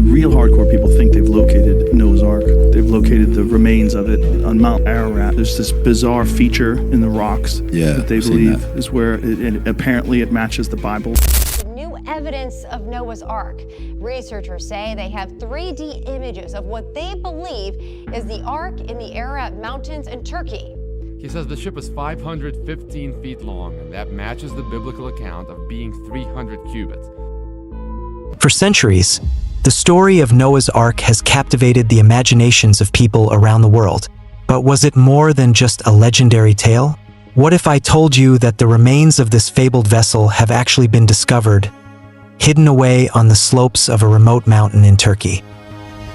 real hardcore people think they've located Noah's Ark. They've located the remains of it on Mount Ararat. There's this bizarre feature in the rocks that they believe is where apparently it matches the Bible. New evidence of Noah's Ark. Researchers say they have 3D images of what they believe is the Ark in the Ararat Mountains in Turkey. He says the ship is 515 feet long, and that matches the biblical account of being 300 cubits. For centuries, the story of Noah's Ark has captivated the imaginations of people around the world. But was it more than just a legendary tale? What if I told you that the remains of this fabled vessel have actually been discovered, hidden away on the slopes of a remote mountain in Turkey?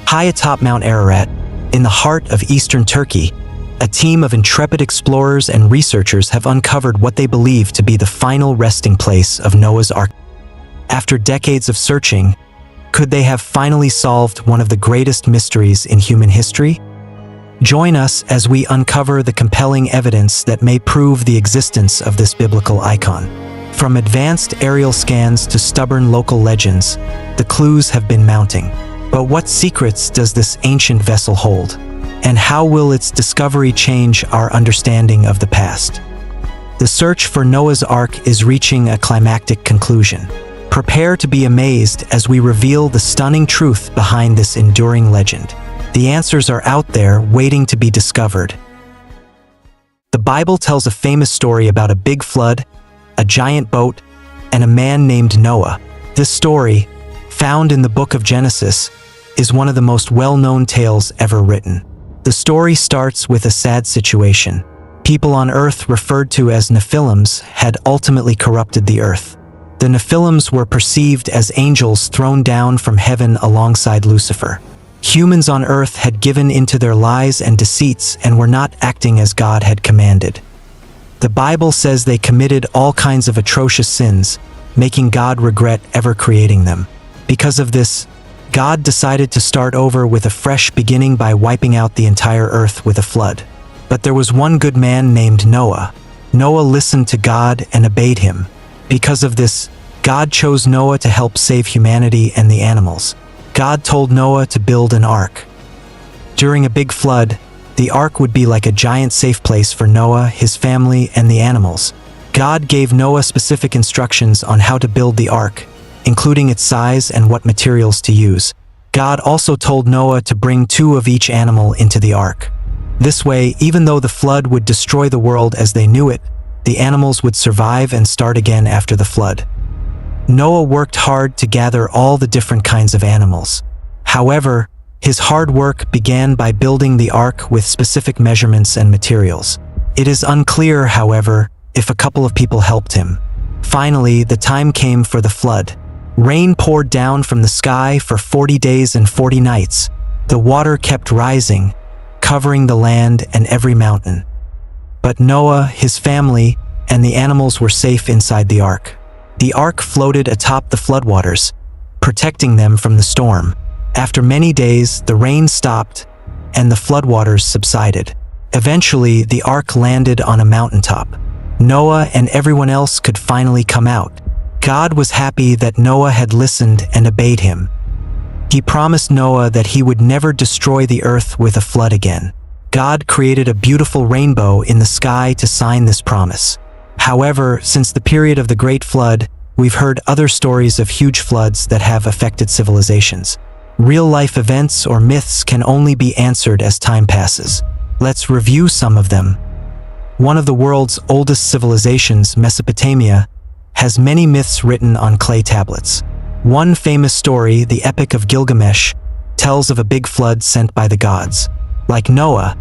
High atop Mount Ararat, in the heart of eastern Turkey, a team of intrepid explorers and researchers have uncovered what they believe to be the final resting place of Noah's Ark. After decades of searching, could they have finally solved one of the greatest mysteries in human history? Join us as we uncover the compelling evidence that may prove the existence of this biblical icon. From advanced aerial scans to stubborn local legends, the clues have been mounting. But what secrets does this ancient vessel hold? And how will its discovery change our understanding of the past? The search for Noah's Ark is reaching a climactic conclusion. Prepare to be amazed as we reveal the stunning truth behind this enduring legend. The answers are out there waiting to be discovered. The Bible tells a famous story about a big flood, a giant boat, and a man named Noah. This story, found in the book of Genesis, is one of the most well-known tales ever written. The story starts with a sad situation. People on Earth, referred to as Nephilims, had ultimately corrupted the earth. The Nephilims were perceived as angels thrown down from heaven alongside Lucifer. Humans on Earth had given into their lies and deceits and were not acting as God had commanded. The Bible says they committed all kinds of atrocious sins, making God regret ever creating them. Because of this, God decided to start over with a fresh beginning by wiping out the entire earth with a flood. But there was one good man named Noah. Noah listened to God and obeyed him. Because of this, God chose Noah to help save humanity and the animals. God told Noah to build an ark. During a big flood, the ark would be like a giant safe place for Noah, his family, and the animals. God gave Noah specific instructions on how to build the ark, including its size and what materials to use. God also told Noah to bring 2 of each animal into the ark. This way, even though the flood would destroy the world as they knew it, the animals would survive and start again after the flood. Noah worked hard to gather all the different kinds of animals. However, his hard work began by building the ark with specific measurements and materials. It is unclear, however, if a couple of people helped him. Finally, the time came for the flood. Rain poured down from the sky for 40 days and 40 nights. The water kept rising, covering the land and every mountain. But Noah, his family, and the animals were safe inside the ark. The ark floated atop the floodwaters, protecting them from the storm. After many days, the rain stopped, and the floodwaters subsided. Eventually, the ark landed on a mountaintop. Noah and everyone else could finally come out. God was happy that Noah had listened and obeyed him. He promised Noah that he would never destroy the earth with a flood again. God created a beautiful rainbow in the sky to sign this promise. However, since the period of the Great Flood, we've heard other stories of huge floods that have affected civilizations. Real-life events or myths can only be answered as time passes. Let's review some of them. One of the world's oldest civilizations, Mesopotamia, has many myths written on clay tablets. One famous story, the Epic of Gilgamesh, tells of a big flood sent by the gods. Like Noah,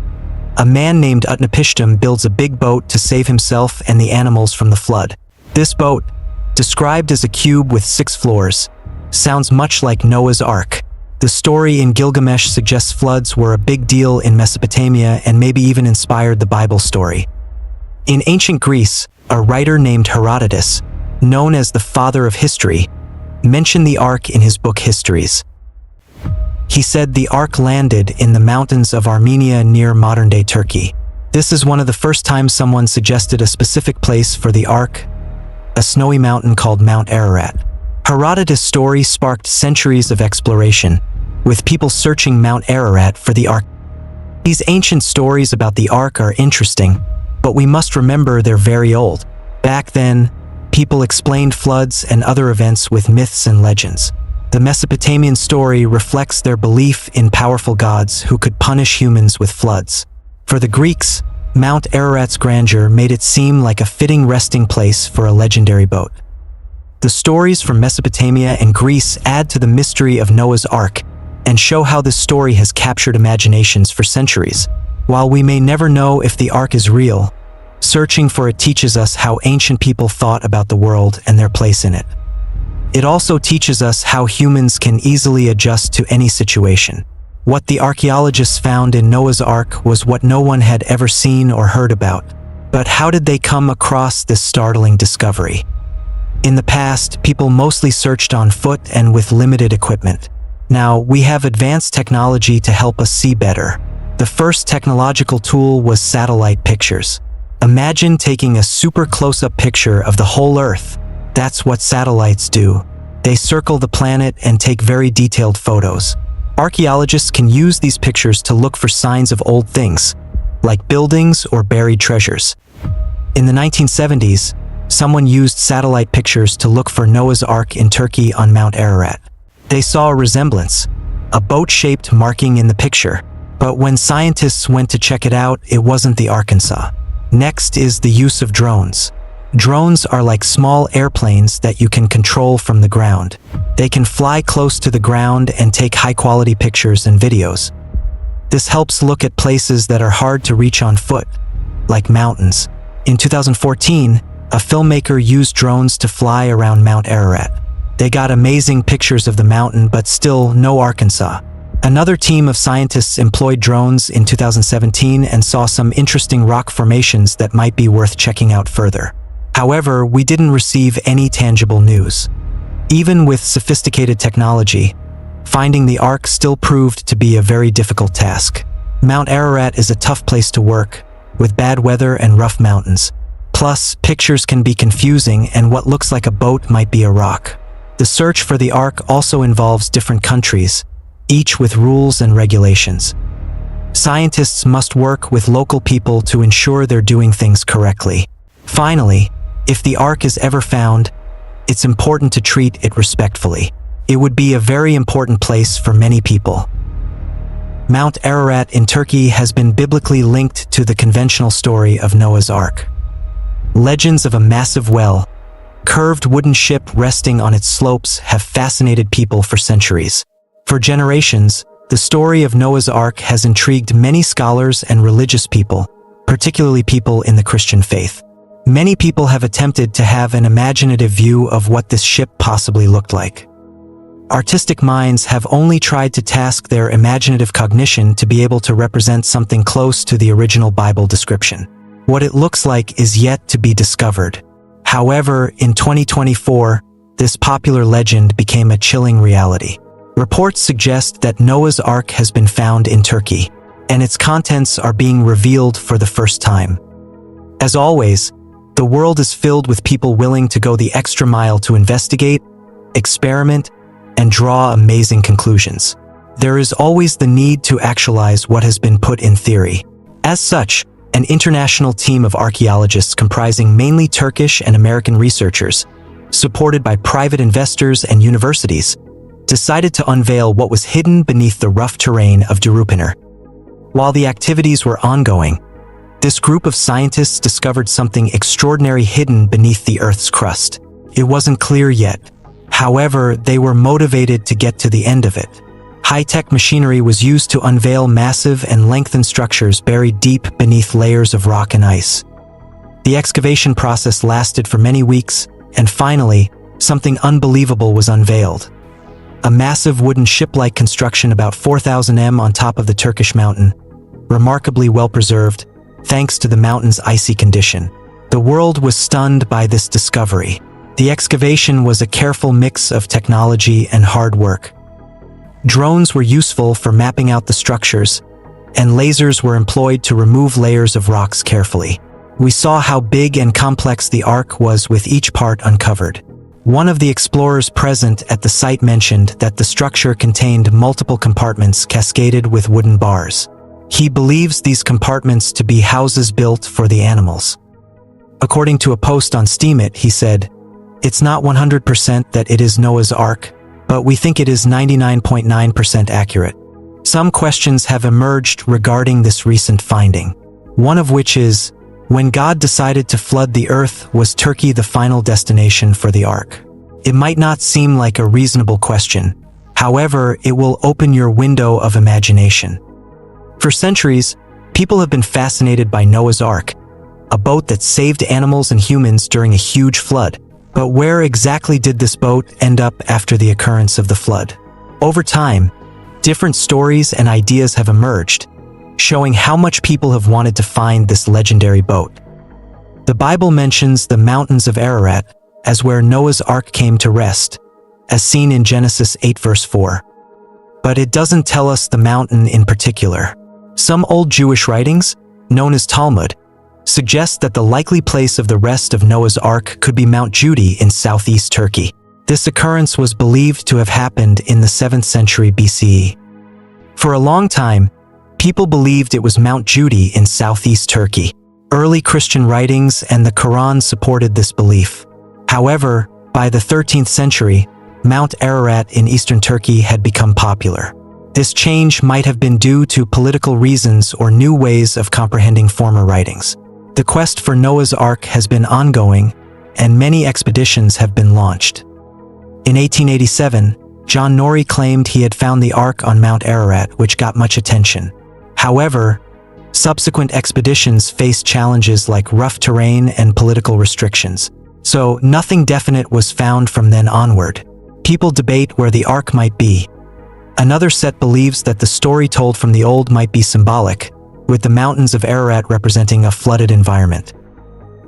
a man named Utnapishtim builds a big boat to save himself and the animals from the flood. This boat, described as a cube with 6 floors, sounds much like Noah's Ark. The story in Gilgamesh suggests floods were a big deal in Mesopotamia and maybe even inspired the Bible story. In ancient Greece, a writer named Herodotus, known as the father of history, mentioned the Ark in his book Histories. He said the Ark landed in the mountains of Armenia near modern-day Turkey. This is one of the first times someone suggested a specific place for the Ark, a snowy mountain called Mount Ararat. Herodotus' story sparked centuries of exploration, with people searching Mount Ararat for the Ark. These ancient stories about the Ark are interesting, but we must remember they're very old. Back then, people explained floods and other events with myths and legends. The Mesopotamian story reflects their belief in powerful gods who could punish humans with floods. For the Greeks, Mount Ararat's grandeur made it seem like a fitting resting place for a legendary boat. The stories from Mesopotamia and Greece add to the mystery of Noah's Ark and show how this story has captured imaginations for centuries. While we may never know if the Ark is real, searching for it teaches us how ancient people thought about the world and their place in it. It also teaches us how humans can easily adjust to any situation. What the archaeologists found in Noah's Ark was what no one had ever seen or heard about. But how did they come across this startling discovery? In the past, people mostly searched on foot and with limited equipment. Now, we have advanced technology to help us see better. The first technological tool was satellite pictures. Imagine taking a super close-up picture of the whole Earth. That's what satellites do. They circle the planet and take very detailed photos. Archaeologists can use these pictures to look for signs of old things, like buildings or buried treasures. In the 1970s, someone used satellite pictures to look for Noah's Ark in Turkey on Mount Ararat. They saw a resemblance, a boat-shaped marking in the picture. But when scientists went to check it out, it wasn't the Arkansas. Next is the use of drones. Drones are like small airplanes that you can control from the ground. They can fly close to the ground and take high-quality pictures and videos. This helps look at places that are hard to reach on foot, like mountains. In 2014, a filmmaker used drones to fly around Mount Ararat. They got amazing pictures of the mountain, but still no Arkansas. Another team of scientists employed drones in 2017 and saw some interesting rock formations that might be worth checking out further. However, we didn't receive any tangible news. Even with sophisticated technology, finding the Ark still proved to be a very difficult task. Mount Ararat is a tough place to work, with bad weather and rough mountains. Plus, pictures can be confusing and what looks like a boat might be a rock. The search for the Ark also involves different countries, each with rules and regulations. Scientists must work with local people to ensure they're doing things correctly. Finally, if the Ark is ever found, it's important to treat it respectfully. It would be a very important place for many people. Mount Ararat in Turkey has been biblically linked to the conventional story of Noah's Ark. Legends of a massive well, curved wooden ship resting on its slopes have fascinated people for centuries. For generations, the story of Noah's Ark has intrigued many scholars and religious people, particularly people in the Christian faith. Many people have attempted to have an imaginative view of what this ship possibly looked like. Artistic minds have only tried to task their imaginative cognition to be able to represent something close to the original Bible description. What it looks like is yet to be discovered. However, in 2024, this popular legend became a chilling reality. Reports suggest that Noah's Ark has been found in Turkey, and its contents are being revealed for the first time. As always, the world is filled with people willing to go the extra mile to investigate, experiment, and draw amazing conclusions. There is always the need to actualize what has been put in theory. As such, an international team of archaeologists comprising mainly Turkish and American researchers, supported by private investors and universities, decided to unveil what was hidden beneath the rough terrain of Durupınar. While the activities were ongoing, this group of scientists discovered something extraordinary hidden beneath the Earth's crust. It wasn't clear yet. However, they were motivated to get to the end of it. High-tech machinery was used to unveil massive and lengthened structures buried deep beneath layers of rock and ice. The excavation process lasted for many weeks, and finally, something unbelievable was unveiled. A massive wooden ship-like construction about 4,000 m on top of the Turkish mountain, remarkably well-preserved, thanks to the mountain's icy condition. The world was stunned by this discovery. The excavation was a careful mix of technology and hard work. Drones were useful for mapping out the structures, and lasers were employed to remove layers of rocks carefully. We saw how big and complex the Ark was with each part uncovered. One of the explorers present at the site mentioned that the structure contained multiple compartments cascaded with wooden bars. He believes these compartments to be houses built for the animals. According to a post on Steemit, he said, "It's not 100% that it is Noah's Ark, but we think it is 99.9% accurate." Some questions have emerged regarding this recent finding. One of which is, when God decided to flood the earth, was Turkey the final destination for the ark? It might not seem like a reasonable question. However, it will open your window of imagination. For centuries, people have been fascinated by Noah's Ark, a boat that saved animals and humans during a huge flood. But where exactly did this boat end up after the occurrence of the flood? Over time, different stories and ideas have emerged, showing how much people have wanted to find this legendary boat. The Bible mentions the mountains of Ararat as where Noah's Ark came to rest, as seen in Genesis 8 verse 4. But it doesn't tell us the mountain in particular. Some old Jewish writings, known as Talmud, suggest that the likely place of the rest of Noah's Ark could be Mount Judi in southeast Turkey. This occurrence was believed to have happened in the 7th century BCE. For a long time, people believed it was Mount Judi in southeast Turkey. Early Christian writings and the Quran supported this belief. However, by the 13th century, Mount Ararat in eastern Turkey had become popular. This change might have been due to political reasons or new ways of comprehending former writings. The quest for Noah's Ark has been ongoing, and many expeditions have been launched. In 1887, John Norrie claimed he had found the Ark on Mount Ararat, which got much attention. However, subsequent expeditions faced challenges like rough terrain and political restrictions. So nothing definite was found from then onward. People debate where the Ark might be. Another set believes that the story told from the old might be symbolic, with the mountains of Ararat representing a flooded environment.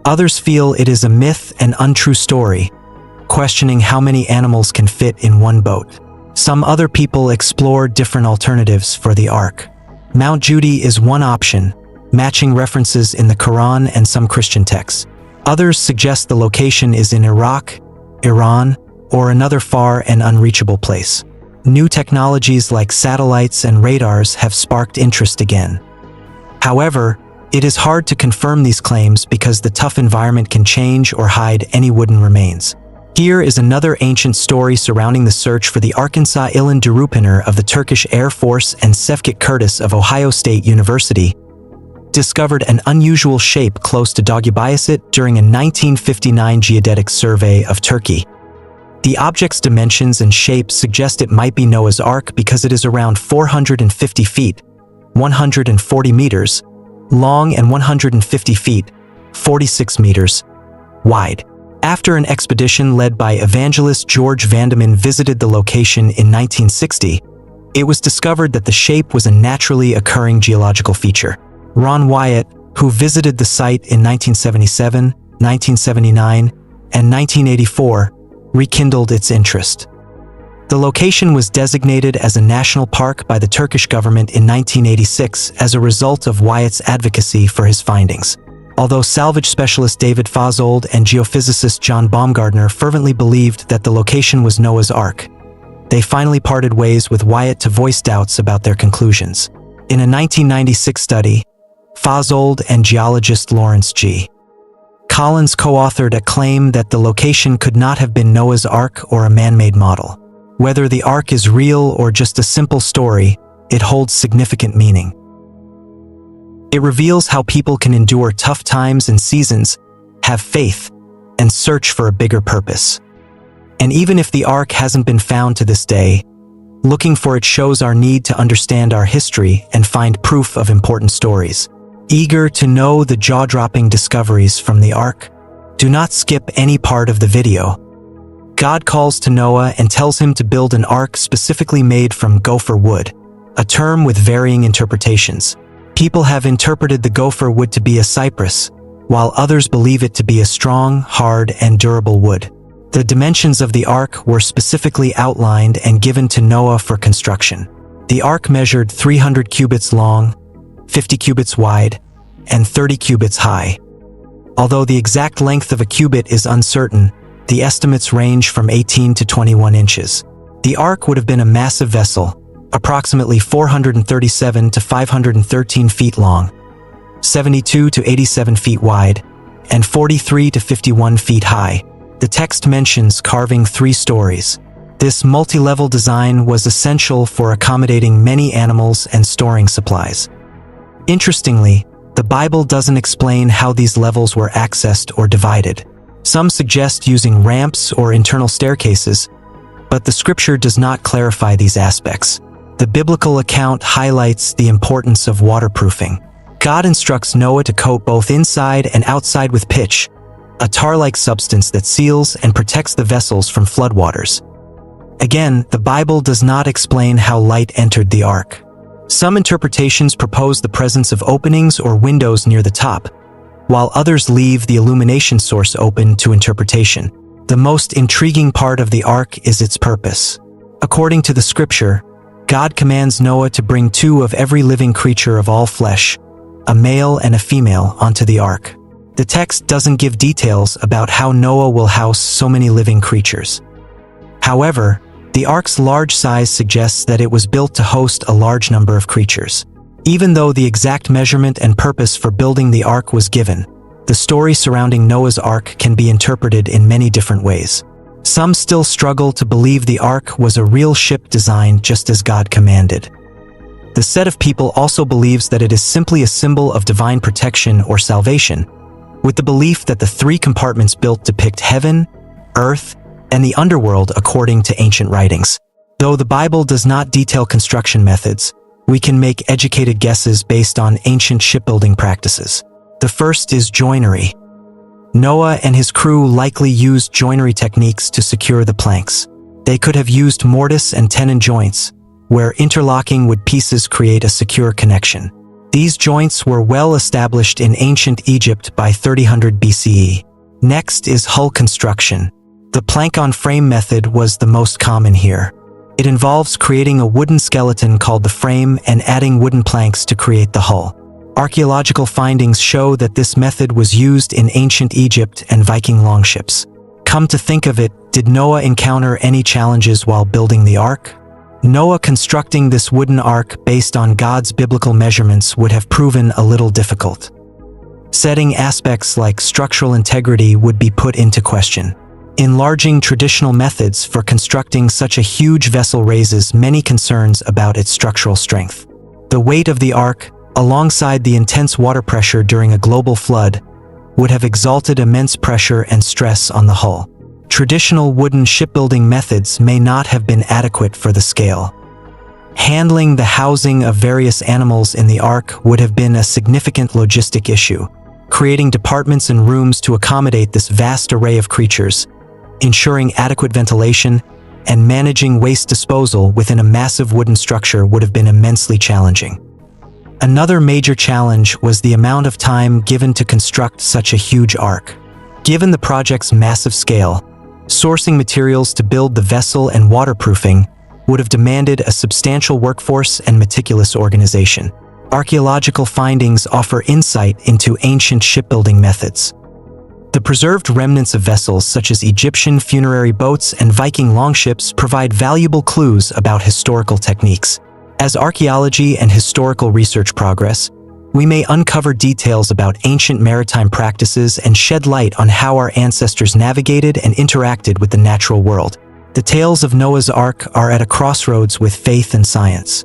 Others feel it is a myth and untrue story, questioning how many animals can fit in one boat. Some other people explore different alternatives for the Ark. Mount Judi is one option, matching references in the Quran and some Christian texts. Others suggest the location is in Iraq, Iran, or another far and unreachable place. New technologies like satellites and radars have sparked interest again. However, it is hard to confirm these claims because the tough environment can change or hide any wooden remains. Here is another ancient story surrounding the search for the Arkansas Ilan Durupiner of the Turkish Air Force and Sefket Curtis of Ohio State University discovered an unusual shape close to Dolgibaysit during a 1959 geodetic survey of Turkey. The object's dimensions and shape suggest it might be Noah's Ark because it is around 450 feet, 140 meters, long and 150 feet, 46 meters, wide. After an expedition led by evangelist George Vandeman visited the location in 1960, it was discovered that the shape was a naturally occurring geological feature. Ron Wyatt, who visited the site in 1977, 1979, and 1984, rekindled its interest. The location was designated as a national park by the Turkish government in 1986 as a result of Wyatt's advocacy for his findings. Although salvage specialist David Fausold and geophysicist John Baumgardner fervently believed that the location was Noah's Ark, they finally parted ways with Wyatt to voice doubts about their conclusions. In a 1996 study, Fausold and geologist Lawrence G. Collins co-authored a claim that the location could not have been Noah's Ark or a man-made model. Whether the Ark is real or just a simple story, it holds significant meaning. It reveals how people can endure tough times and seasons, have faith, and search for a bigger purpose. And even if the Ark hasn't been found to this day, looking for it shows our need to understand our history and find proof of important stories. Eager to know the jaw-dropping discoveries from the Ark? Do not skip any part of the video. God calls to Noah and tells him to build an ark specifically made from gopher wood, a term with varying interpretations. People have interpreted the gopher wood to be a cypress, while others believe it to be a strong, hard, and durable wood. The dimensions of the ark were specifically outlined and given to Noah for construction. The ark measured 300 cubits long, 50 cubits wide, and 30 cubits high. Although the exact length of a cubit is uncertain, The estimates range from 18 to 21 inches. The ark would have been a massive vessel, approximately 437 to 513 feet long, 72 to 87 feet wide, and 43 to 51 feet high. The text mentions carving 3 stories. This multi-level design was essential for accommodating many animals and storing supplies. Interestingly, the Bible doesn't explain how these levels were accessed or divided. Some suggest using ramps or internal staircases, but the scripture does not clarify these aspects. The biblical account highlights the importance of waterproofing. God instructs Noah to coat both inside and outside with pitch, a tar-like substance that seals and protects the vessels from floodwaters. Again, the Bible does not explain how light entered the ark. Some interpretations propose the presence of openings or windows near the top, while others leave the illumination source open to interpretation. The most intriguing part of the ark is its purpose. According to the scripture, God commands Noah to bring 2 of every living creature of all flesh, a male and a female, onto the ark. The text doesn't give details about how Noah will house so many living creatures. However, the ark's large size suggests that it was built to host a large number of creatures. Even though the exact measurement and purpose for building the ark was given, the story surrounding Noah's ark can be interpreted in many different ways. Some still struggle to believe the ark was a real ship designed just as God commanded. The set of people also believes that it is simply a symbol of divine protection or salvation, with the belief that the 3 compartments built depict heaven, earth, and the underworld according to ancient writings. Though the Bible does not detail construction methods, we can make educated guesses based on ancient shipbuilding practices. The first is joinery. Noah and his crew likely used joinery techniques to secure the planks. They could have used mortise and tenon joints, where interlocking wood pieces create a secure connection. These joints were well established in ancient Egypt by 300 BCE. Next is hull construction. The plank-on-frame method was the most common here. It involves creating a wooden skeleton called the frame and adding wooden planks to create the hull. Archaeological findings show that this method was used in ancient Egypt and Viking longships. Come to think of it, did Noah encounter any challenges while building the ark? Noah constructing this wooden ark based on God's biblical measurements would have proven a little difficult. Setting aspects like structural integrity would be put into question. Enlarging traditional methods for constructing such a huge vessel raises many concerns about its structural strength. The weight of the ark, alongside the intense water pressure during a global flood, would have exalted immense pressure and stress on the hull. Traditional wooden shipbuilding methods may not have been adequate for the scale. Handling the housing of various animals in the ark would have been a significant logistic issue, creating departments and rooms to accommodate this vast array of creatures, ensuring adequate ventilation, and managing waste disposal within a massive wooden structure would have been immensely challenging. Another major challenge was the amount of time given to construct such a huge ark. Given the project's massive scale, sourcing materials to build the vessel and waterproofing would have demanded a substantial workforce and meticulous organization. Archaeological findings offer insight into ancient shipbuilding methods. The preserved remnants of vessels such as Egyptian funerary boats and Viking longships provide valuable clues about historical techniques. As archaeology and historical research progress, we may uncover details about ancient maritime practices and shed light on how our ancestors navigated and interacted with the natural world. The tales of Noah's Ark are at a crossroads with faith and science.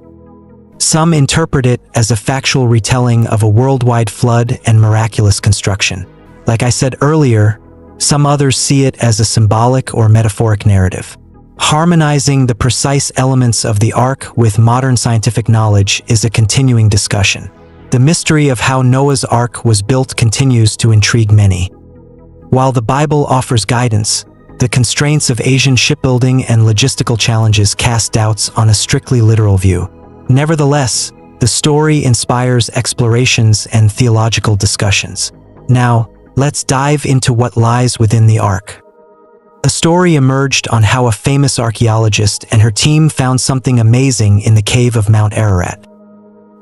Some interpret it as a factual retelling of a worldwide flood and miraculous construction. Like I said earlier, some others see it as a symbolic or metaphoric narrative. Harmonizing the precise elements of the Ark with modern scientific knowledge is a continuing discussion. The mystery of how Noah's Ark was built continues to intrigue many. While the Bible offers guidance, the constraints of Asian shipbuilding and logistical challenges cast doubts on a strictly literal view. Nevertheless, the story inspires explorations and theological discussions. Now, let's dive into what lies within the Ark. A story emerged on how a famous archaeologist and her team found something amazing in the cave of Mount Ararat.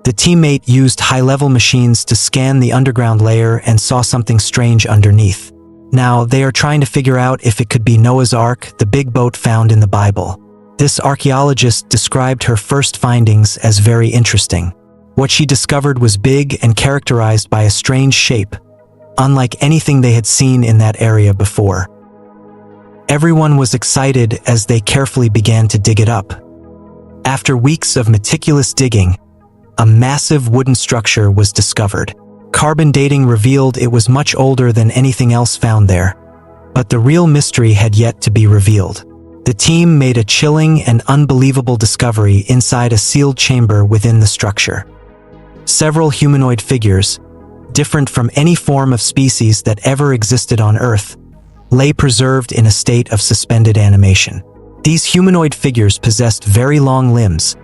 The teammate used high-level machines to scan the underground layer and saw something strange underneath. Now, they are trying to figure out if it could be Noah's Ark, the big boat found in the Bible. This archaeologist described her first findings as very interesting. What she discovered was big and characterized by a strange shape, unlike anything they had seen in that area before. Everyone was excited as they carefully began to dig it up. After weeks of meticulous digging, a massive wooden structure was discovered. Carbon dating revealed it was much older than anything else found there, but the real mystery had yet to be revealed. The team made a chilling and unbelievable discovery inside a sealed chamber within the structure. Several humanoid figures, different from any form of species that ever existed on Earth, lay preserved in a state of suspended animation. These humanoid figures possessed very long limbs,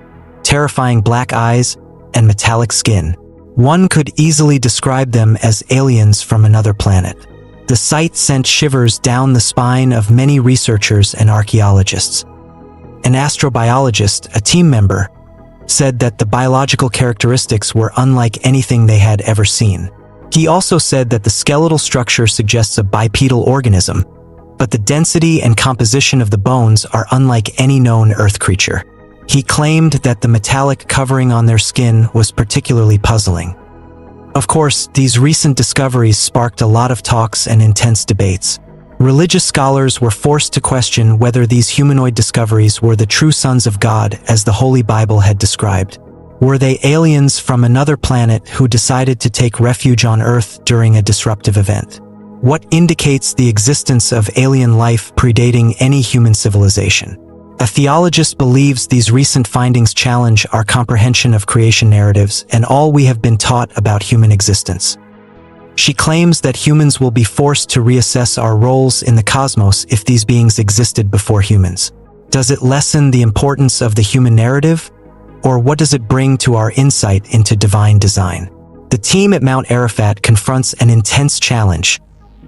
terrifying black eyes, and metallic skin. One could easily describe them as aliens from another planet. The sight sent shivers down the spine of many researchers and archaeologists. An astrobiologist, a team member, said that the biological characteristics were unlike anything they had ever seen. He also said that the skeletal structure suggests a bipedal organism, but the density and composition of the bones are unlike any known Earth creature. He claimed that the metallic covering on their skin was particularly puzzling. Of course, these recent discoveries sparked a lot of talks and intense debates. Religious scholars were forced to question whether these humanoid discoveries were the true sons of God as the Holy Bible had described. Were they aliens from another planet who decided to take refuge on Earth during a disruptive event? What indicates the existence of alien life predating any human civilization? A theologist believes these recent findings challenge our comprehension of creation narratives and all we have been taught about human existence. She claims that humans will be forced to reassess our roles in the cosmos if these beings existed before humans. Does it lessen the importance of the human narrative? Or what does it bring to our insight into divine design? The team at Mount Ararat confronts an intense challenge,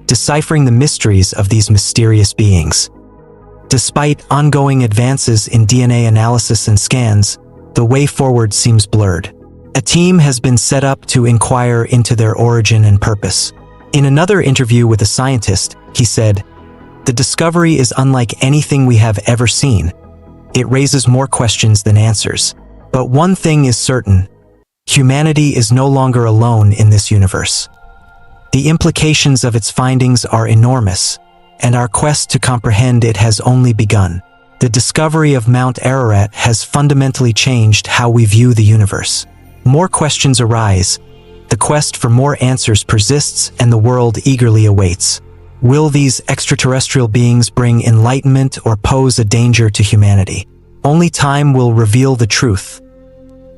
deciphering the mysteries of these mysterious beings. Despite ongoing advances in DNA analysis and scans, the way forward seems blurred. A team has been set up to inquire into their origin and purpose. In another interview with a scientist, he said, "The discovery is unlike anything we have ever seen. It raises more questions than answers. But one thing is certain, humanity is no longer alone in this universe. The implications of its findings are enormous, and our quest to comprehend it has only begun. The discovery of Mount Ararat has fundamentally changed how we view the universe. More questions arise, the quest for more answers persists, and the world eagerly awaits. Will these extraterrestrial beings bring enlightenment or pose a danger to humanity? Only time will reveal the truth."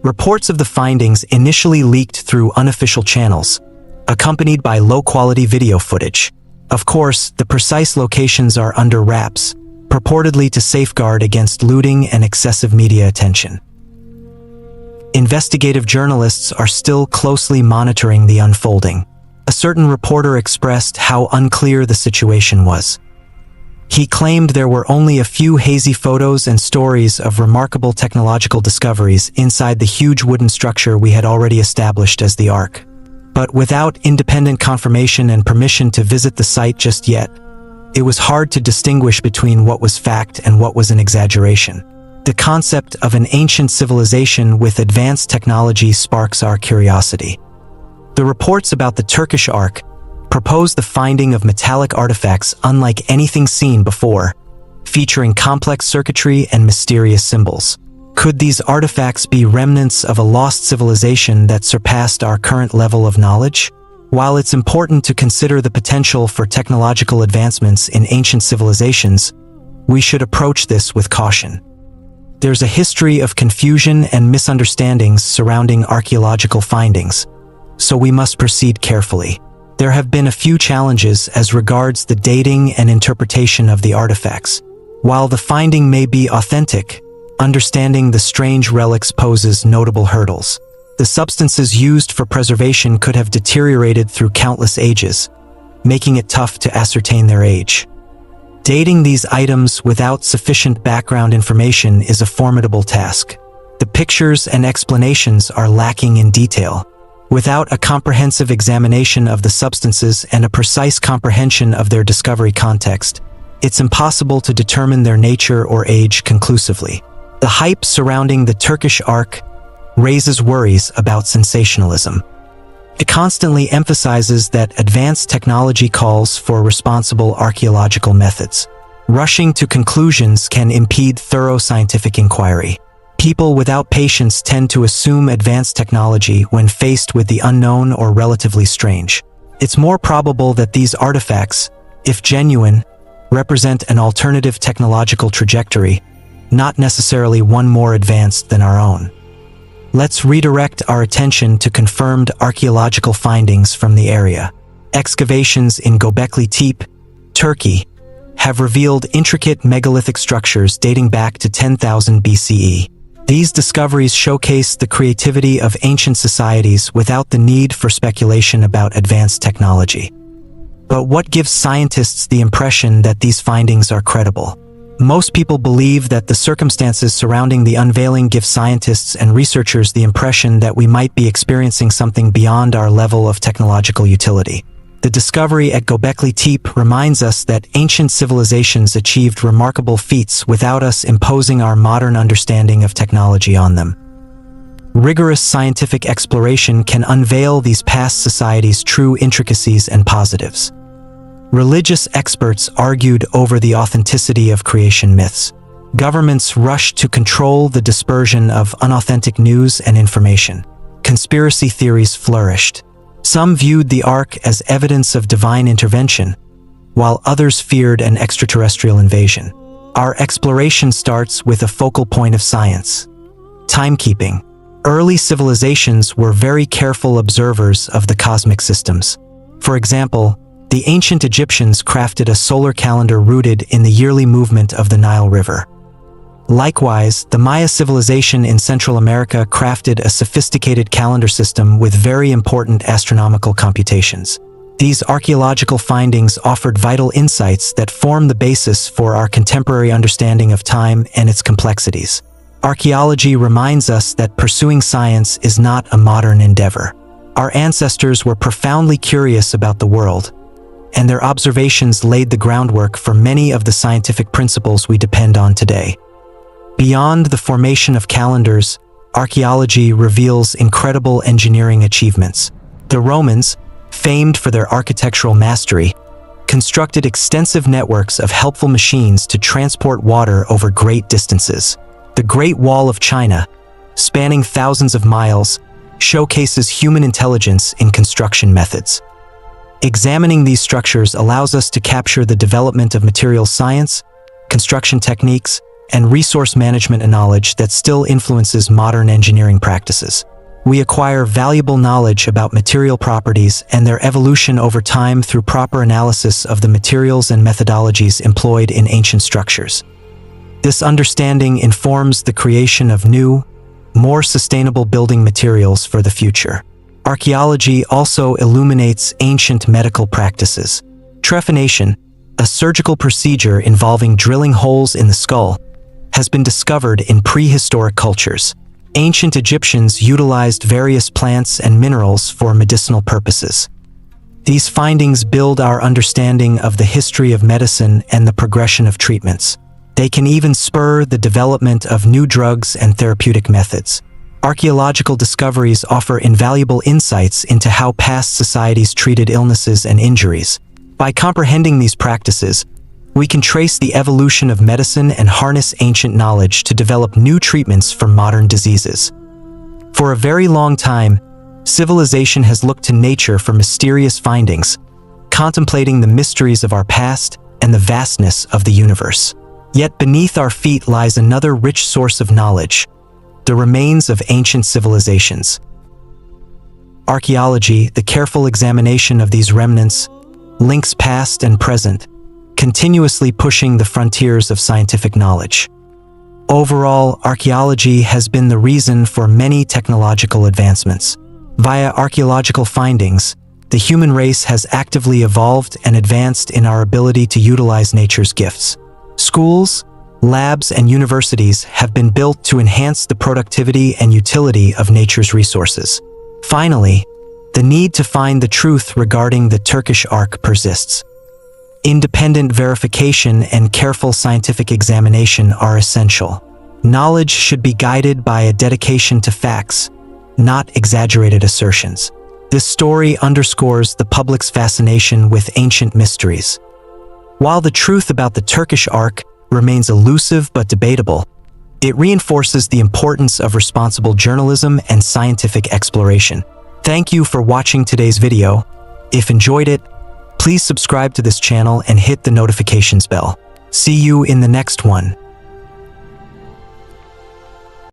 Reports of the findings initially leaked through unofficial channels, accompanied by low-quality video footage. Of course, the precise locations are under wraps, purportedly to safeguard against looting and excessive media attention. Investigative journalists are still closely monitoring the unfolding. A certain reporter expressed how unclear the situation was. He claimed there were only a few hazy photos and stories of remarkable technological discoveries inside the huge wooden structure we had already established as the Ark. But without independent confirmation and permission to visit the site just yet, it was hard to distinguish between what was fact and what was an exaggeration. The concept of an ancient civilization with advanced technology sparks our curiosity. The reports about the Turkish Ark propose the finding of metallic artifacts unlike anything seen before, featuring complex circuitry and mysterious symbols. Could these artifacts be remnants of a lost civilization that surpassed our current level of knowledge? While it's important to consider the potential for technological advancements in ancient civilizations, we should approach this with caution. There's a history of confusion and misunderstandings surrounding archaeological findings, so we must proceed carefully. There have been a few challenges as regards the dating and interpretation of the artifacts. While the finding may be authentic, understanding the strange relics poses notable hurdles. The substances used for preservation could have deteriorated through countless ages, making it tough to ascertain their age. Dating these items without sufficient background information is a formidable task. The pictures and explanations are lacking in detail, Without a comprehensive examination of the substances and a precise comprehension of their discovery context, it's impossible to determine their nature or age conclusively. The hype surrounding the Turkish Ark raises worries about sensationalism. It constantly emphasizes that advanced technology calls for responsible archaeological methods. Rushing to conclusions can impede thorough scientific inquiry. People without patience tend to assume advanced technology when faced with the unknown or relatively strange. It's more probable that these artifacts, if genuine, represent an alternative technological trajectory, not necessarily one more advanced than our own. Let's redirect our attention to confirmed archaeological findings from the area. Excavations in Göbekli Tepe, Turkey, have revealed intricate megalithic structures dating back to 10,000 BCE. These discoveries showcase the creativity of ancient societies without the need for speculation about advanced technology. But what gives scientists the impression that these findings are credible? Most people believe that the circumstances surrounding the unveiling give scientists and researchers the impression that we might be experiencing something beyond our level of technological utility. The discovery at Göbekli Tepe reminds us that ancient civilizations achieved remarkable feats without us imposing our modern understanding of technology on them. Rigorous scientific exploration can unveil these past societies' true intricacies and positives. Religious experts argued over the authenticity of creation myths. Governments rushed to control the dispersion of unauthentic news and information. Conspiracy theories flourished. Some viewed the Ark as evidence of divine intervention, while others feared an extraterrestrial invasion. Our exploration starts with a focal point of science: timekeeping. Early civilizations were very careful observers of the cosmic systems. For example, the ancient Egyptians crafted a solar calendar rooted in the yearly movement of the Nile River. Likewise, the Maya civilization in Central America crafted a sophisticated calendar system with very important astronomical computations. These archaeological findings offered vital insights that form the basis for our contemporary understanding of time and its complexities. Archaeology reminds us that pursuing science is not a modern endeavor. Our ancestors were profoundly curious about the world, and their observations laid the groundwork for many of the scientific principles we depend on today. Beyond the formation of calendars, archaeology reveals incredible engineering achievements. The Romans, famed for their architectural mastery, constructed extensive networks of helpful machines to transport water over great distances. The Great Wall of China, spanning thousands of miles, showcases human intelligence in construction methods. Examining these structures allows us to capture the development of materials science, construction techniques, and resource management knowledge that still influences modern engineering practices. We acquire valuable knowledge about material properties and their evolution over time through proper analysis of the materials and methodologies employed in ancient structures. This understanding informs the creation of new, more sustainable building materials for the future. Archaeology also illuminates ancient medical practices. Trephination, a surgical procedure involving drilling holes in the skull, has been discovered in prehistoric cultures. Ancient Egyptians utilized various plants and minerals for medicinal purposes. These findings build our understanding of the history of medicine and the progression of treatments. They can even spur the development of new drugs and therapeutic methods. Archaeological discoveries offer invaluable insights into how past societies treated illnesses and injuries. By comprehending these practices, we can trace the evolution of medicine and harness ancient knowledge to develop new treatments for modern diseases. For a very long time, civilization has looked to nature for mysterious findings, contemplating the mysteries of our past and the vastness of the universe. Yet beneath our feet lies another rich source of knowledge: the remains of ancient civilizations. Archaeology, the careful examination of these remnants, links past and present, continuously pushing the frontiers of scientific knowledge. Overall, archaeology has been the reason for many technological advancements. Via archaeological findings, the human race has actively evolved and advanced in our ability to utilize nature's gifts. Schools, labs, and universities have been built to enhance the productivity and utility of nature's resources. Finally, the need to find the truth regarding the Turkish Ark persists. Independent verification and careful scientific examination are essential. Knowledge should be guided by a dedication to facts, not exaggerated assertions. This story underscores the public's fascination with ancient mysteries. While the truth about the Turkish Ark remains elusive but debatable, it reinforces the importance of responsible journalism and scientific exploration. Thank you for watching today's video. If enjoyed it, please subscribe to this channel and hit the notifications bell. See you in the next one.